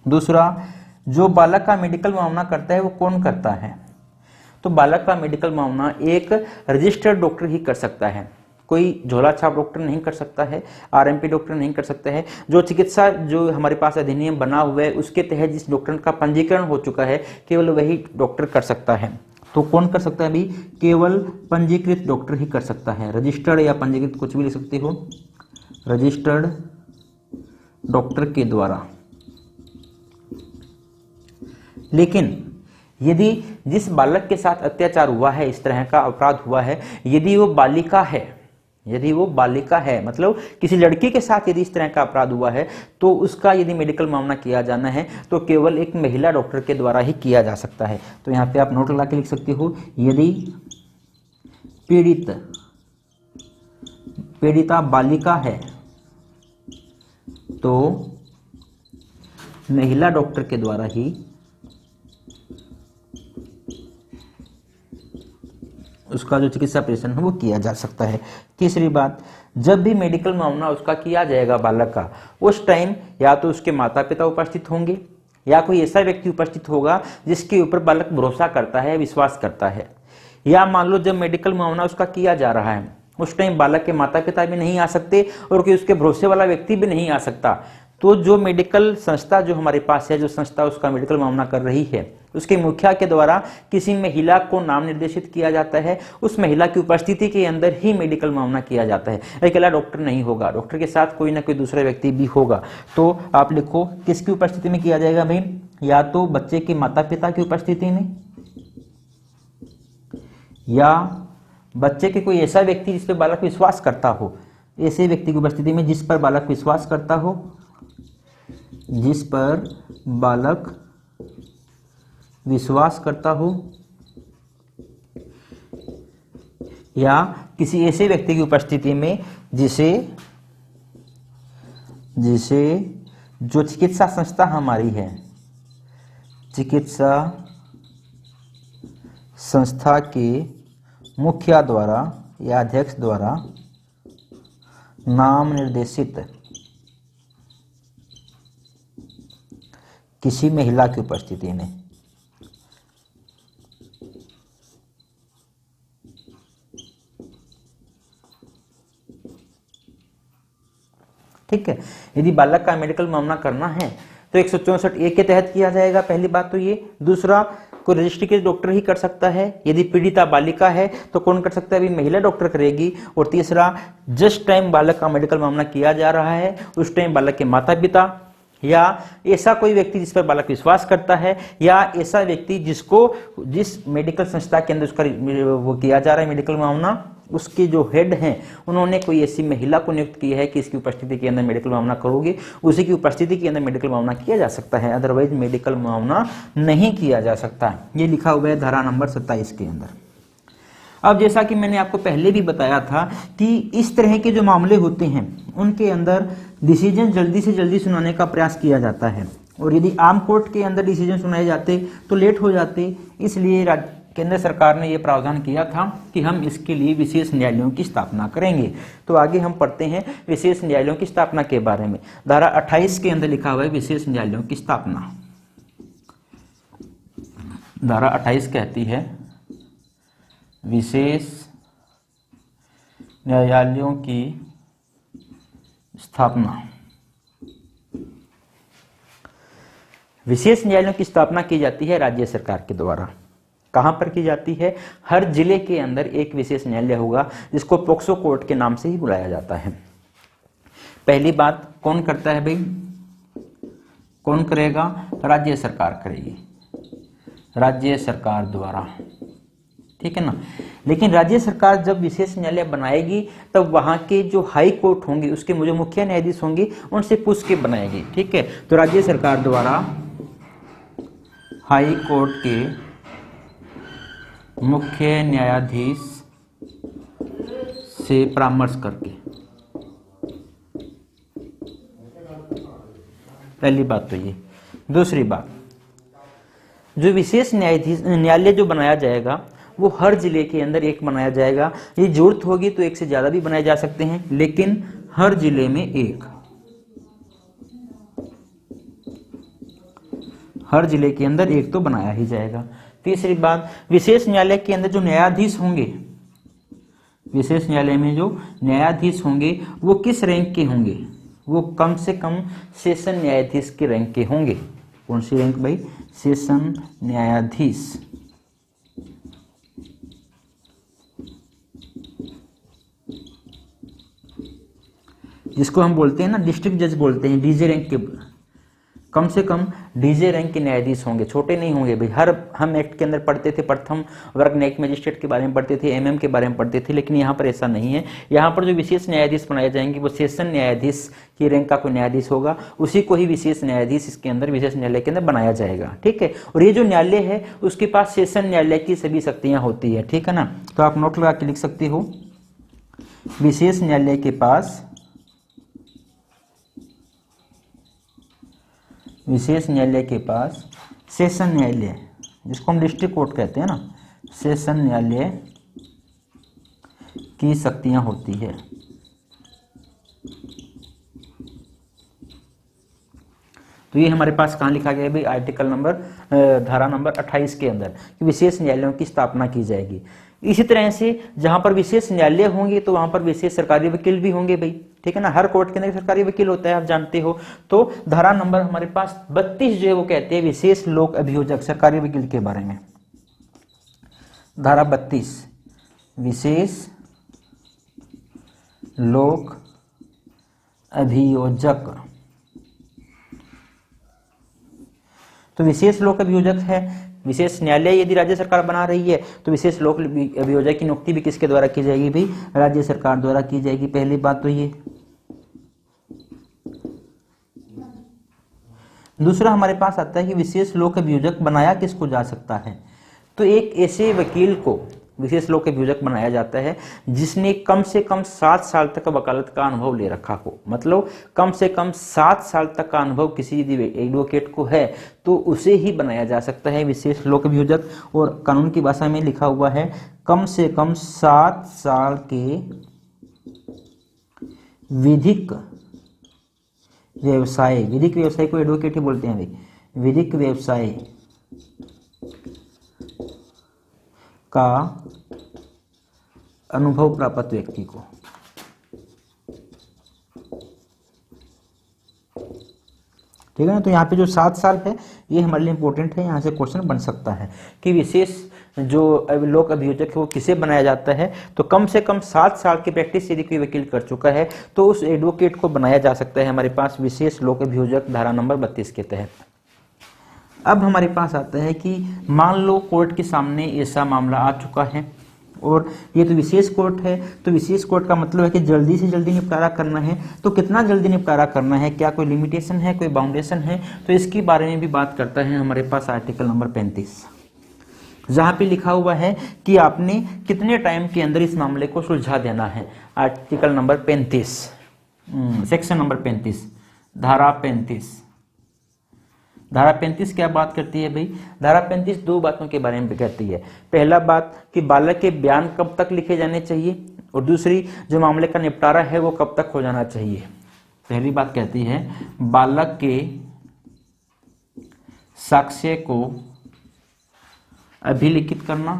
दूसरा, जो बालक का मेडिकल मुआवना करता है वो कौन करता है, तो बालक का मेडिकल मुआवना एक रजिस्टर्ड डॉक्टर ही कर सकता है, कोई झोला छाप डॉक्टर नहीं कर सकता है, आरएमपी डॉक्टर नहीं कर सकता है। जो चिकित्सा जो हमारे पास अधिनियम बना हुआ है उसके तहत जिस डॉक्टर का पंजीकरण हो चुका है केवल वही डॉक्टर कर सकता है। तो कौन कर सकता है अभी, केवल पंजीकृत डॉक्टर ही कर सकता है। रजिस्टर्ड या पंजीकृत कुछ भी लिख सकते हो, रजिस्टर्ड डॉक्टर के द्वारा। लेकिन यदि जिस बालक के साथ अत्याचार हुआ है, इस तरह का अपराध हुआ है, यदि वो बालिका है, यदि वो बालिका है मतलब किसी लड़की के साथ यदि इस तरह का अपराध हुआ है, तो उसका यदि मेडिकल मामला किया जाना है तो केवल एक महिला डॉक्टर के द्वारा ही किया जा सकता है। तो यहाँ पे आप नोट लगा के लिख सकते हो, यदि पीड़िता बालिका है तो महिला डॉक्टर के द्वारा ही उसका जो चिकित्सा परीक्षण है वो किया जा सकता है। तीसरी बात, जब भी मेडिकल मामला उसका किया जाएगा बालक का, उस टाइम या तो उसके माता पिता उपस्थित होंगे या कोई ऐसा व्यक्ति उपस्थित होगा जिसके ऊपर बालक भरोसा करता है, विश्वास करता है। या मान लो जब मेडिकल मामला उसका किया जा रहा है उस टाइम बालक के माता पिता भी नहीं आ सकते और कोई उसके भरोसे वाला व्यक्ति भी नहीं आ सकता, तो जो मेडिकल संस्था जो हमारे पास है, जो संस्था उसका मेडिकल मामला कर रही है, उसके मुखिया के द्वारा किसी महिला को नाम निर्देशित किया जाता है। उस महिला की उपस्थिति के अंदर ही मेडिकल मामला किया जाता है। अकेला डॉक्टर नहीं होगा, डॉक्टर के साथ कोई ना कोई दूसरा व्यक्ति भी होगा। तो आप लिखो किसकी उपस्थिति में किया जाएगा भाई, या तो बच्चे के माता पिता की उपस्थिति में, या बच्चे के कोई ऐसा व्यक्ति जिस पर बालक विश्वास करता हो, ऐसे व्यक्ति की उपस्थिति में जिस पर बालक विश्वास करता हो, जिस पर बालक विश्वास करता हो, या किसी ऐसे व्यक्ति की उपस्थिति में जिसे जो चिकित्सा संस्था हमारी है, चिकित्सा संस्था के मुखिया द्वारा या अध्यक्ष द्वारा नाम निर्देशित किसी महिला की उपस्थिति में। ठीक है, यदि बालक का मेडिकल मामला करना है तो 164 ए के तहत किया जाएगा, पहली बात तो ये। दूसरा, कोई रजिस्ट्री के डॉक्टर ही कर सकता है। यदि पीड़िता बालिका है तो कौन कर सकता है, अभी महिला डॉक्टर करेगी। और तीसरा, जिस टाइम बालक का मेडिकल मामला किया जा रहा है उस टाइम बालक के माता पिता या ऐसा कोई व्यक्ति जिस पर बालक विश्वास करता है, या ऐसा व्यक्ति जिस मेडिकल संस्था के अंदर उसका वो किया जा रहा है मेडिकल मामला, उसके जो हेड हैं उन्होंने कोई ऐसी महिला को नियुक्त की है कि इसकी उपस्थिति के अंदर मेडिकल मामला करोगे, उसी की उपस्थिति के अंदर मेडिकल मामला किया जा सकता है, अदरवाइज मेडिकल मामला नहीं किया जा सकता। ये लिखा हुआ है धारा नंबर 27 के अंदर। अब जैसा कि मैंने आपको पहले भी बताया था कि इस तरह के जो मामले होते हैं उनके अंदर डिसीजन जल्दी से जल्दी सुनाने का प्रयास किया जाता है, और यदि आम कोर्ट के अंदर डिसीजन सुनाए जाते तो लेट हो जाते। इसलिए केंद्र सरकार ने यह प्रावधान किया था कि हम इसके लिए विशेष न्यायालयों की स्थापना करेंगे। तो आगे हम पढ़ते हैं विशेष न्यायालयों की स्थापना के बारे में। धारा 28 के अंदर लिखा हुआ है विशेष न्यायालयों की स्थापना। धारा 28 कहती है विशेष न्यायालयों की स्थापना। विशेष न्यायालयों की स्थापना की जाती है राज्य सरकार के द्वारा। कहां पर की जाती है, हर जिले के अंदर एक विशेष न्यायालय होगा जिसको पोक्सो कोर्ट के नाम से ही बुलाया जाता है। पहली बात, कौन करता है भाई, कौन करेगा, राज्य सरकार करेगी, राज्य सरकार द्वारा। ठीक है ना। लेकिन राज्य सरकार जब विशेष न्यायालय बनाएगी तब वहां के जो हाई कोर्ट होंगे उसके जो मुख्य न्यायाधीश होंगे उनसे पूछ के बनाएगी। ठीक है, तो राज्य सरकार द्वारा हाई कोर्ट के मुख्य न्यायाधीश से परामर्श करके, पहली बात तो ये। दूसरी बात, जो विशेष न्यायालय जो बनाया जाएगा वो हर जिले के अंदर एक बनाया जाएगा। ये जरूरत होगी तो एक से ज्यादा भी बनाए जा सकते हैं, लेकिन हर जिले में एक, हर जिले के अंदर एक तो बनाया ही जाएगा। तीसरी बात, विशेष न्यायालय के अंदर जो न्यायाधीश होंगे, विशेष न्यायालय में जो न्यायाधीश होंगे वो किस रैंक के होंगे, वो कम से कम सेशन न्यायाधीश के रैंक के होंगे। कौन सी रैंक भाई, सेशन न्यायाधीश। जिसको हम बोलते हैं ना डिस्ट्रिक्ट जज बोलते हैं, डीजे रैंक के, कम से कम डीजे रैंक के न्यायाधीश होंगे, छोटे नहीं होंगे भाई। हम एक्ट के अंदर पढ़ते थे, प्रथम वर्ग न्यायिक मजिस्ट्रेट के बारे में पढ़ते थे, एमएम के बारे में पढ़ते थे, लेकिन यहाँ पर ऐसा नहीं है। यहाँ पर जो विशेष न्यायाधीश बनाए जाएंगे वो सेशन न्यायाधीश की रैंक का कोई न्यायाधीश होगा, उसी को ही विशेष न्यायाधीश इसके अंदर विशेष न्यायालय के अंदर बनाया जाएगा। ठीक है, और ये जो न्यायालय है उसके पास सेशन न्यायालय की सभी शक्तियां होती है। ठीक है ना, तो आप नोट लगा के लिख सकते हो, विशेष न्यायालय के पास, विशेष न्यायालय के पास सेशन न्यायालय, जिसको हम डिस्ट्रिक्ट कोर्ट कहते हैं ना, सेशन न्यायालय की शक्तियां होती है। तो ये हमारे पास कहाँ लिखा गया है भाई, आर्टिकल नंबर, धारा नंबर 28 के अंदर कि विशेष न्यायालयों की स्थापना की जाएगी। इसी तरह से जहां पर विशेष न्यायालय होंगे तो वहां पर विशेष सरकारी वकील भी होंगे भाई। ठीक है ना, हर कोर्ट के अंदर सरकारी वकील होता है, आप जानते हो। तो धारा नंबर हमारे पास 32 जो है वो कहते हैं विशेष लोक अभियोजक सरकारी वकील के बारे में। धारा 32 विशेष लोक अभियोजक। तो विशेष लोक अभियोजक है, विशेष न्यायालय यदि राज्य सरकार बना रही है तो विशेष लोक अभियोजक की नियुक्ति भी किसके द्वारा की जाएगी भाई, राज्य सरकार द्वारा की जाएगी। पहली बात तो ये। दूसरा हमारे पास आता है कि विशेष लोक अभियोजक बनाया किसको जा सकता है। तो एक ऐसे वकील को विशेष लोक अभियोजक बनाया जाता है जिसने कम से कम 7 साल तक वकालत का अनुभव ले रखा हो। मतलब कम से कम 7 साल तक का अनुभव किसी यदि एडवोकेट को है तो उसे ही बनाया जा सकता है विशेष लोक अभियोजक। और कानून की भाषा में लिखा हुआ है कम से कम 7 साल के विधिक व्यवसाय, विधिक व्यवसाय को एडवोकेट ही बोलते हैं भाई, विधिक व्यवसाय का अनुभव प्राप्त व्यक्ति को। ठीक है ना, तो यहाँ पे जो 7 साल है ये हमारे लिए इंपॉर्टेंट है, यहाँ से क्वेश्चन बन सकता है कि विशेष जो लोक अभियोजक है वो किसे बनाया जाता है। तो कम से कम 7 साल की प्रैक्टिस यदि कोई वकील कर चुका है तो उस एडवोकेट को बनाया जा सकता है हमारे पास विशेष लोक अभियोजक धारा नंबर 32 के तहत। अब हमारे पास आता है कि मान लो कोर्ट के सामने ऐसा मामला आ चुका है और ये तो विशेष कोर्ट है, तो विशेष कोर्ट का मतलब है कि जल्दी से जल्दी निपटारा करना है। तो कितना जल्दी निपटारा करना है, क्या कोई लिमिटेशन है, कोई बाउंडेशन है, तो इसके बारे में भी बात करता है हमारे पास आर्टिकल नंबर 35, जहाँ पे लिखा हुआ है कि आपने कितने टाइम के अंदर इस मामले को सुलझा देना है। आर्टिकल नंबर 35 सेक्शन नंबर 35 धारा 35। धारा 35 क्या बात करती है भाई, धारा 35 दो बातों के बारे में कहती है। पहला बात कि बालक के बयान कब तक लिखे जाने चाहिए और दूसरी जो मामले का निपटारा है वो कब तक हो जाना चाहिए। पहली बात कहती है बालक के साक्ष्य को अभिलिखित करना,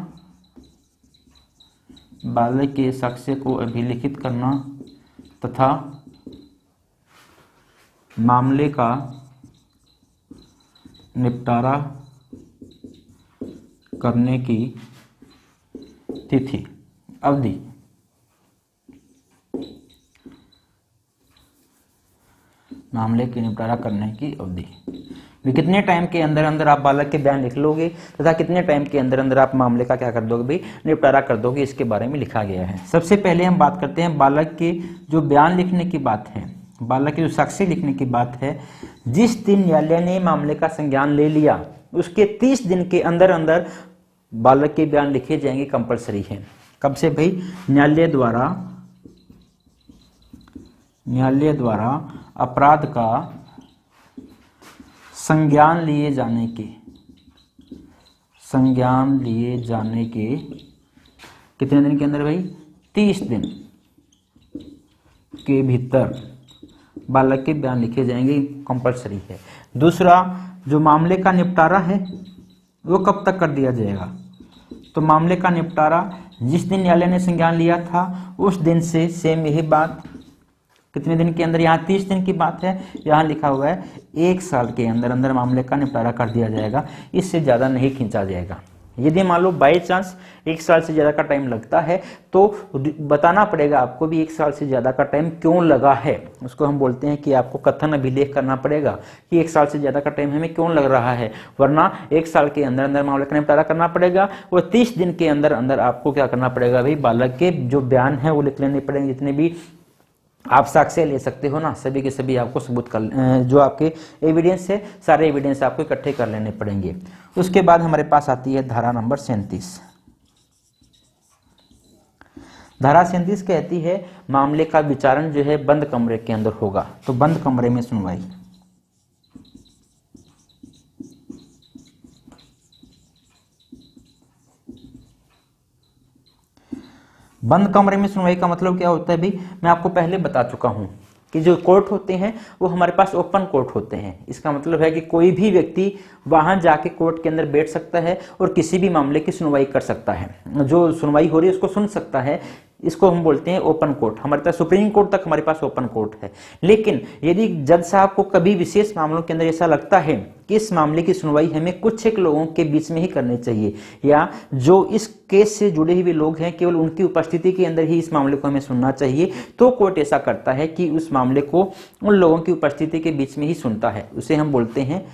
बालक के साक्ष्य को अभिलिखित करना तथा मामले का निपटारा करने की तिथि अवधि। मामले के निपटारा करने की अवधि कितने टाइम के अंदर अंदर आप बालक के बयान लिख लोगे तथा कितने टाइम के अंदर अंदर आप मामले का क्या कर दोगे भाई, निपटारा कर दोगे, इसके बारे में लिखा गया है। सबसे पहले हम बात करते हैं बालक के जो बयान लिखने की बात है, बालक के जो साक्ष्य लिखने की बात है। जिस दिन न्यायालय ने मामले का संज्ञान ले लिया उसके 30 दिन के अंदर अंदर बालक के बयान लिखे जाएंगे, कंपलसरी है। कब से भाई, न्यायालय द्वारा अपराध का संज्ञान लिए जाने के कितने दिन के अंदर भाई, 30 दिन के भीतर बालक के बयान लिखे जाएंगे, कंपलसरी है। दूसरा जो मामले का निपटारा है वो कब तक कर दिया जाएगा, तो मामले का निपटारा जिस दिन न्यायालय ने संज्ञान लिया था उस दिन से सेम यही बात, कितने दिन के अंदर, यहाँ 30 दिन की बात है, यहाँ लिखा हुआ है 1 साल के अंदर अंदर मामले का निपटारा कर दिया जाएगा, इससे ज़्यादा नहीं खींचा जाएगा। यदि मान लो बाई चांस 1 साल से ज़्यादा का टाइम लगता है तो बताना पड़ेगा आपको भी 1 साल से ज़्यादा का टाइम क्यों लगा है। उसको हम बोलते हैं कि आपको कथन अभिलेख करना पड़ेगा कि 1 साल से ज़्यादा का टाइम हमें क्यों लग रहा है, वरना 1 साल के अंदर अंदर मामले का निपटारा करना पड़ेगा और 30 दिन के अंदर अंदर आपको क्या करना पड़ेगा भाई, बालक के जो बयान है वो लिख लेने पड़ेंगे। जितने भी आप साक्ष्य ले सकते हो ना, सभी के सभी आपको सबूत कर, जो आपके एविडेंस है सारे एविडेंस आपको इकट्ठे कर लेने पड़ेंगे। उसके बाद हमारे पास आती है धारा नंबर 37। धारा 37 कहती है मामले का विचारण जो है बंद कमरे के अंदर होगा, तो बंद कमरे में सुनवाई। बंद कमरे में सुनवाई का मतलब क्या होता है भाई, मैं आपको पहले बता चुका हूं कि जो कोर्ट होते हैं वो हमारे पास ओपन कोर्ट होते हैं। इसका मतलब है कि कोई भी व्यक्ति वहां जाके कोर्ट के अंदर बैठ सकता है और किसी भी मामले की सुनवाई कर सकता है, जो सुनवाई हो रही है उसको सुन सकता है। इसको हम बोलते हैं ओपन कोर्ट। हमारे पास सुप्रीम कोर्ट तक हमारे पास ओपन कोर्ट है। लेकिन यदि जज साहब को कभी विशेष मामलों के अंदर ऐसा लगता है कि इस मामले की सुनवाई हमें कुछ एक लोगों के बीच में ही करनी चाहिए, या जो इस केस से जुड़े हुए लोग हैं केवल उनकी उपस्थिति के अंदर ही इस मामले को हमें सुनना चाहिए, तो कोर्ट ऐसा करता है कि उस मामले को उन लोगों की उपस्थिति के बीच में ही सुनता है। उसे हम बोलते हैं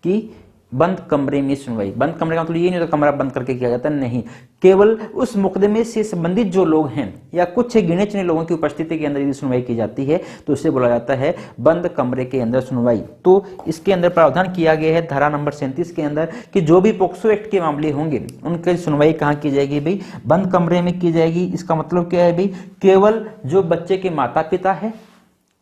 कि बंद कमरे में सुनवाई। बंद कमरे का मतलब ये नहीं होता कमरा बंद करके किया जाता, नहीं, केवल उस मुकदमे से संबंधित जो लोग हैं या कुछ गिने चुने लोगों की उपस्थिति के अंदर यदि सुनवाई की जाती है तो उसे बोला जाता है बंद कमरे के अंदर सुनवाई। तो इसके अंदर प्रावधान किया गया है धारा नंबर 37 के अंदर कि जो भी पोक्सो एक्ट के मामले होंगे उनकी सुनवाई कहाँ की जाएगी भाई, बंद कमरे में की जाएगी। इसका मतलब क्या है भाई, केवल जो बच्चे के माता पिता है,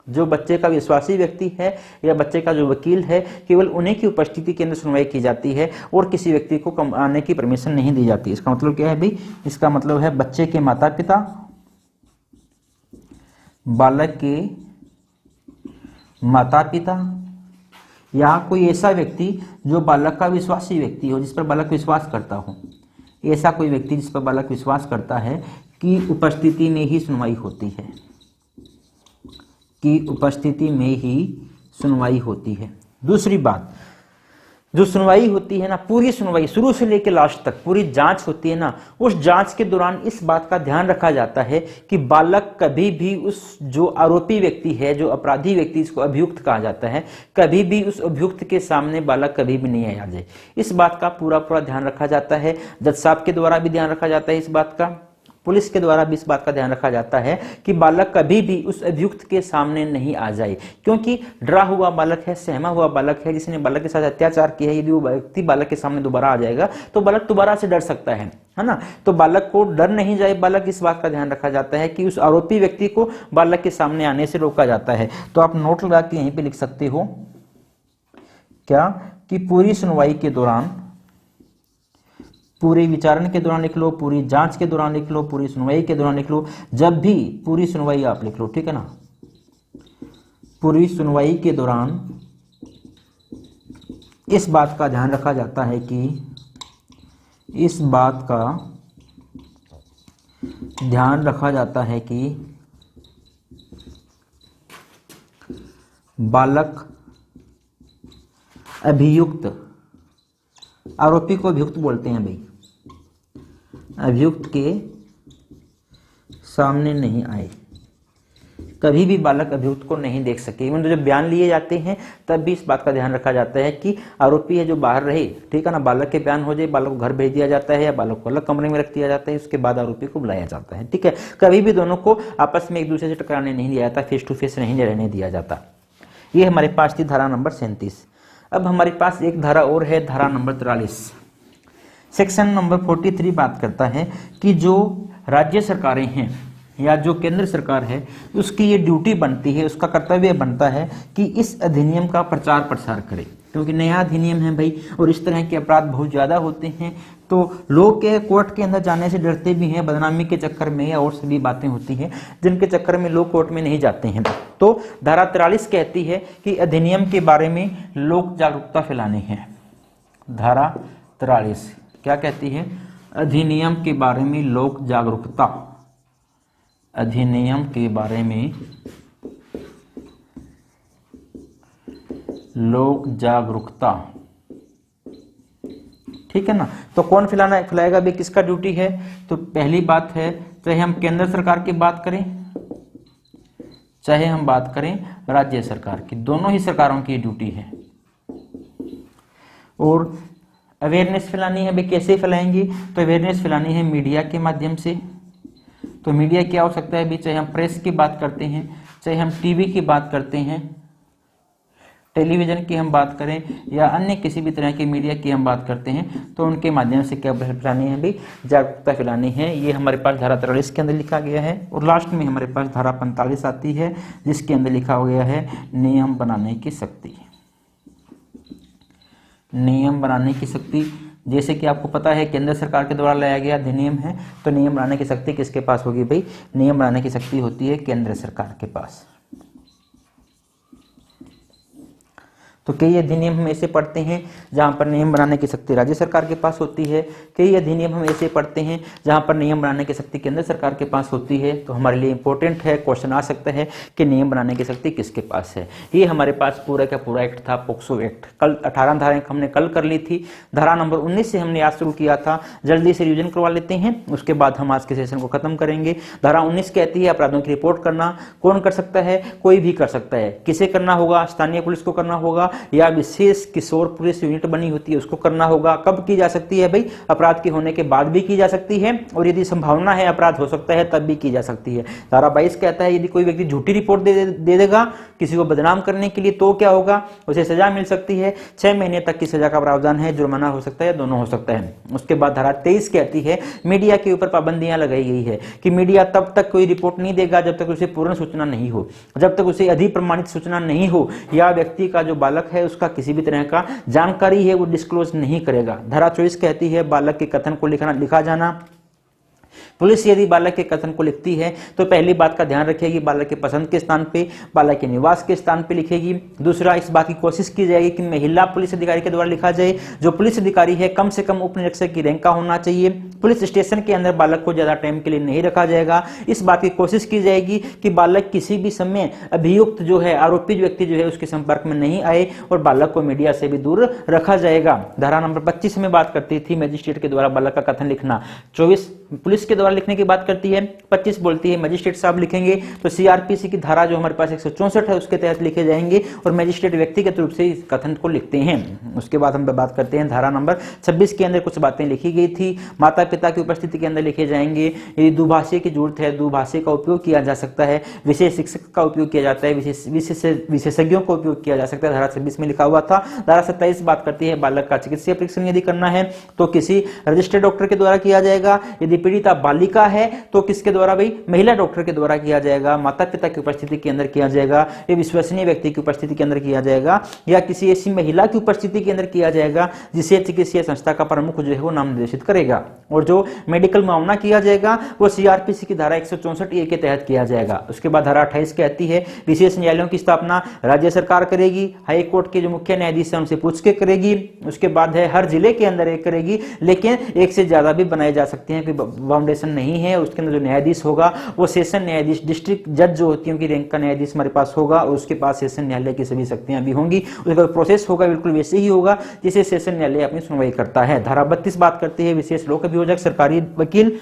जो बच्चे का विश्वासी व्यक्ति है या बच्चे का जो वकील है, केवल उन्हीं की उपस्थिति के अंदर सुनवाई की जाती है और किसी व्यक्ति को आने की परमिशन नहीं दी जाती। इसका मतलब क्या है भाई, इसका मतलब है बच्चे के माता पिता, बालक के माता पिता या कोई ऐसा व्यक्ति जो बालक का विश्वासी व्यक्ति हो, जिस पर बालक विश्वास करता हो, ऐसा कोई व्यक्ति जिस पर बालक विश्वास करता है कि उपस्थिति में ही सुनवाई होती है, की उपस्थिति में ही सुनवाई होती है। दूसरी बात, जो सुनवाई होती है ना, पूरी सुनवाई शुरू से लेकर लास्ट तक पूरी जांच होती है ना, उस जांच के दौरान इस बात का ध्यान रखा जाता है कि बालक कभी भी उस जो आरोपी व्यक्ति है, जो अपराधी व्यक्ति, इसको अभियुक्त कहा जाता है, कभी भी उस अभियुक्त के सामने बालक कभी भी नहीं आ जाए। इस बात का पूरा ध्यान रखा जाता है। जज साहब के द्वारा भी ध्यान रखा जाता है इस बात का, पुलिस के द्वारा भी इस बात का ध्यान रखा जाता है कि बालक कभी भी उस अभियुक्त के सामने नहीं आ जाए, क्योंकि डरा हुआ बालक है, सहमा हुआ बालक है, जिसने बालक के साथ अत्याचार किया है, यदि वो व्यक्ति बालक के सामने दोबारा आ जाएगा तो बालक दोबारा से डर सकता है ना। तो बालक को डर नहीं जाए बालक, इस बात का ध्यान रखा जाता है कि उस आरोपी व्यक्ति को बालक के सामने आने से रोका जाता है। तो आप नोट लगा के यहीं पे लिख सकते हो क्या, कि पूरी सुनवाई के दौरान, पूरे विचारण के दौरान लिख लो, पूरी जांच के दौरान लिख लो, पूरी सुनवाई के दौरान लिख लो, जब भी पूरी सुनवाई आप लिख लो, ठीक है ना। पूरी सुनवाई के दौरान इस बात का ध्यान रखा जाता है कि, इस बात का ध्यान रखा जाता है कि बालक अभियुक्त, आरोपी को अभियुक्त बोलते हैं भाई, अभियुक्त के सामने नहीं आए, कभी भी बालक अभियुक्त को नहीं देख सके। इवन तो जब बयान लिए जाते हैं तब भी इस बात का ध्यान रखा जाता है कि आरोपी है जो बाहर रहे, ठीक है ना, बालक के बयान हो जाए, बालक को घर भेज दिया जाता है या बालक को अलग कमरे में रख दिया जाता है, उसके बाद आरोपी को बुलाया जाता है, ठीक है। कभी भी दोनों को आपस में एक दूसरे से टकराने नहीं दिया जाता, फेस टू फेस नहीं रहने दिया जाता। ये हमारे पास थी धारा नंबर 37। अब हमारे पास एक धारा और है, धारा नंबर 43। सेक्शन नंबर 43 बात करता है कि जो राज्य सरकारें हैं या जो केंद्र सरकार है उसकी ये ड्यूटी बनती है, उसका कर्तव्य बनता है कि इस अधिनियम का प्रचार प्रसार करे, क्योंकि नया अधिनियम है भाई और इस तरह के अपराध बहुत ज़्यादा होते हैं, तो लोग के कोर्ट के अंदर जाने से डरते भी हैं, बदनामी के चक्कर में या और सभी बातें होती हैं जिनके चक्कर में लोग कोर्ट में नहीं जाते हैं। तो धारा 43 कहती है कि अधिनियम के बारे में लोक जागरूकता फैलानी है। धारा 43 क्या कहती है, अधिनियम के बारे में लोक जागरूकता, अधिनियम के बारे में लोक जागरूकता, ठीक है ना। तो कौन फैलाएगा भी, किसका ड्यूटी है, तो पहली बात है, चाहे हम केंद्र सरकार की बात करें चाहे हम बात करें राज्य सरकार की, दोनों ही सरकारों की ड्यूटी है। और अवेयरनेस फैलानी है भाई, कैसे फैलाएंगे, तो अवेयरनेस फैलानी है मीडिया के माध्यम से। तो मीडिया क्या हो सकता है भी, चाहे हम प्रेस की बात करते हैं, चाहे हम टीवी की बात करते हैं, टेलीविजन की हम बात करें या अन्य किसी भी तरह की मीडिया की हम बात करते हैं, तो उनके माध्यम से क्या फैलानी है भाई, जागरूकता फैलानी है। ये हमारे पास धारा 43 के अंदर लिखा गया है। और लास्ट में हमारे पास धारा 45 आती है जिसके अंदर लिखा गया है नियम बनाने की शक्ति। नियम बनाने की शक्ति, जैसे कि आपको पता है केंद्र सरकार के द्वारा लाया गया अधिनियम है, तो नियम बनाने की शक्ति किसके पास होगी भाई, नियम बनाने की शक्ति होती है केंद्र सरकार के पास। तो कई अधिनियम हम ऐसे पढ़ते हैं जहां पर नियम बनाने की शक्ति राज्य सरकार के पास होती है, कई अधिनियम हम ऐसे पढ़ते हैं जहां पर नियम बनाने की शक्ति केंद्र सरकार के पास होती है। तो हमारे लिए इंपॉर्टेंट है, क्वेश्चन आ सकता है कि नियम बनाने की शक्ति किसके पास है। ये हमारे पास पूरा का पूरा एक्ट था, पोक्सो एक्ट। कल 18 धाराएं हमने कल कर ली थी, धारा नंबर 19 से हमने आज शुरू किया था। जल्दी से रिवीजन करवा लेते हैं, उसके बाद हम आज के सेशन को खत्म करेंगे। धारा 19 कहती है अपराधों की रिपोर्ट करना। कौन कर सकता है? कोई भी कर सकता है। किसे करना होगा? स्थानीय पुलिस को करना होगा या विशेष किशोर पुलिस यूनिट बनी होती है उसको करना होगा। कब की जा सकती है भाई? अपराध के होने के बाद भी की जा सकती है, और यदि संभावना है अपराध हो सकता है तब भी की जा सकती है। धारा 22 कहता है यदि कोई व्यक्ति झूठी रिपोर्ट दे देगा किसी को बदनाम करने के लिए तो क्या होगा? उसे सजा मिल सकती है, 6 महीने तक की सजा का प्रावधान है, जुर्माना हो सकता है, दोनों हो सकता है। उसके बाद धारा 23 कहती है मीडिया के ऊपर पाबंदियां लगाई गई है कि मीडिया तब तक कोई रिपोर्ट नहीं देगा जब तक उसे पूर्ण सूचना नहीं हो, जब तक उसे अधिप्रमाणित सूचना नहीं हो, या व्यक्ति का जो बालक है उसका किसी भी तरह का जानकारी है वो डिस्क्लोज नहीं करेगा। धारा 24 कहती है बालक के कथन को लिखा जाना। पुलिस यदि बालक के कथन को लिखती है तो पहली बात का ध्यान रखेगी बालक के पसंद के स्थान पे, बालक के निवास के स्थान पे लिखेगी। दूसरा, इस बात की कोशिश की जाएगी कि महिला पुलिस अधिकारी के द्वारा लिखा जाए। जो पुलिस अधिकारी है कम से कम उप निरीक्षक की रैंक का होना चाहिए। पुलिस स्टेशन के अंदर बालक को ज्यादा टाइम के लिए नहीं रखा जाएगा। इस बात की कोशिश की जाएगी कि बालक किसी भी समय अभियुक्त जो है, आरोपित व्यक्ति जो है उसके संपर्क में नहीं आए, और बालक को मीडिया से भी दूर रखा जाएगा। धारा नंबर 25 में बात करती थी मजिस्ट्रेट के द्वारा बालक का कथन लिखना। 24 पुलिस के द्वारा लिखने की बात करती है, 25 बोलती है मजिस्ट्रेट साहब लिखेंगे। तो सीआरपीसी की धारा जो हमारे पास 164 है उसके तहत लिखे जाएंगे, और मजिस्ट्रेट व्यक्तिगत रूप से इस कथन को लिखते हैं। उसके बाद हम बात करते हैं धारा नंबर 26 के अंदर कुछ बातें लिखी गई थी। माता पिता की उपस्थिति के अंदर लिखे जाएंगे। यदि दुभाषी की जरूरत है दुभाषी का उपयोग किया जा सकता है, विशेष शिक्षक का उपयोग किया जाता है, विशेषज्ञों का उपयोग किया जा सकता है। धारा 26 में लिखा हुआ था। धारा 27 बात करती है बालक का चिकित्सीय परीक्षण यदि करना है तो किसी रजिस्टर्ड डॉक्टर के द्वारा किया जाएगा। यदि पीड़िता बालिका है तो किसके द्वारा भाई? महिला डॉक्टर के द्वारा किया जाएगा। माता पिता की उपस्थिति के अंदर किया जाएगा, या विश्वसनीय व्यक्ति की उपस्थिति के अंदर किया जाएगा, या किसी ऐसी महिला की उपस्थिति के अंदर किया जाएगा जिसे चिकित्सीय संस्था का प्रमुख जो है वो नाम निर्देशित करेगा। और जो मेडिकल मुआवना किया जाएगा वो सीआरपीसी की धारा 164 के तहत किया जाएगा। उसके बाद धारा 28 कहती है विशेष न्यायालयों की स्थापना राज्य सरकार करेगी। हाई कोर्ट के जो मुख्य न्यायाधीश है उनसे पूछ के करेगी। उसके बाद है हर जिले के अंदर एक करेगी, लेकिन एक से ज्यादा भी बनाए जा सकते हैं, बाउंडेशन नहीं है। उसके अंदर जो न्यायाधीश होगा वो सेशन न्यायाधीश, डिस्ट्रिक्ट जज जो होती है उनकी रैंक का न्यायाधीश हमारे पास होगा, और उसके पास सेशन न्यायालय की सभी शक्तियां भी होंगी। उसका प्रोसेस होगा बिल्कुल वैसे ही होगा जिसे सेशन न्यायालय अपनी सुनवाई करता है। धारा 32 बात करती है विशेष लोक अभियोजक सरकारी वकील।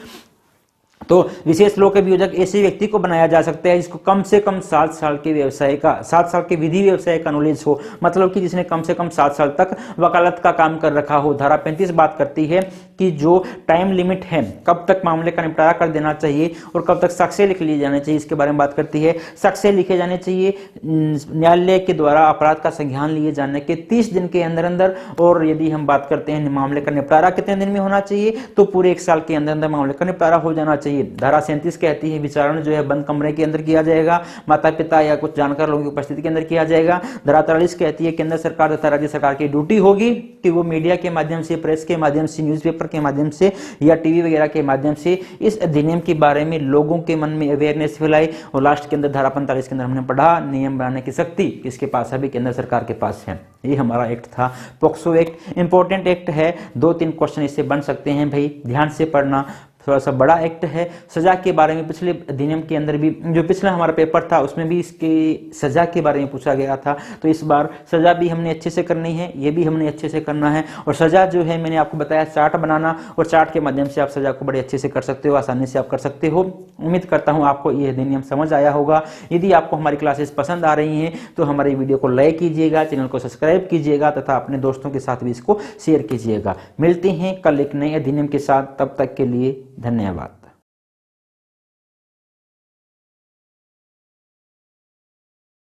तो विशेष लोक अभियोजक ऐसे व्यक्ति को बनाया जा सकता है जिसको कम से कम 7 साल के व्यवसाय का, 7 साल के विधि व्यवसाय का नॉलेज हो, मतलब कि जिसने कम से कम 7 साल तक वकालत का काम कर रखा हो। धारा 35 बात करती है कि जो टाइम लिमिट है कब तक मामले का निपटारा कर देना चाहिए और कब तक साक्ष्य लिख लिए जाने चाहिए, इसके बारे में बात करती है। साक्ष्य लिखे जाने चाहिए न्यायालय के द्वारा अपराध का संज्ञान लिए जाने के 30 दिन के अंदर अंदर, और यदि हम बात करते हैं मामले का निपटारा कितने दिन में होना चाहिए तो पूरे 1 साल के अंदर अंदर मामले का निपटारा हो जाना चाहिए। धारा 37 कहती है विचारण जो है बंद कमरे के अंदर किया जाएगा, माता पिता या कुछ जानकार लोगों की उपस्थिति के अंदर किया जाएगा। धारा 43 कहती है केंद्र सरकार तथा राज्य सरकार की ड्यूटी होगी कि वो मीडिया के माध्यम से, प्रेस के माध्यम से, न्यूज़पेपर के माध्यम से या टीवी वगैरह के माध्यम से इस अधिनियम के बारे में लोगों के मन में अवेयरनेस फैलाई। और लास्ट के अंदर धारा 45 के अंदर हमने पढ़ा नियम बनाने की शक्ति किसके पास है? केंद्र सरकार के पास है। ये हमारा एक्ट था पोक्सो एक्ट। इंपॉर्टेंट एक्ट है, 2-3 क्वेश्चन इससे बन सकते हैं भाई, ध्यान से पढ़ना। थोड़ा सा बड़ा एक्ट है। सजा के बारे में पिछले अधिनियम के अंदर भी जो पिछला हमारा पेपर था उसमें भी इसकी सजा के बारे में पूछा गया था, तो इस बार सजा भी हमने अच्छे से करनी है, ये भी हमने अच्छे से करना है। और सजा जो है मैंने आपको बताया चार्ट बनाना, और चार्ट के माध्यम से आप सजा को बड़े अच्छे से कर सकते हो, आसानी से आप कर सकते हो। उम्मीद करता हूँ आपको ये अधिनियम समझ आया होगा। यदि आपको हमारी क्लासेस पसंद आ रही हैं तो हमारी वीडियो को लाइक कीजिएगा, चैनल को सब्सक्राइब कीजिएगा तथा अपने दोस्तों के साथ भी इसको शेयर कीजिएगा। मिलते हैं कल एक नए अधिनियम के साथ, तब तक के लिए धन्यवाद।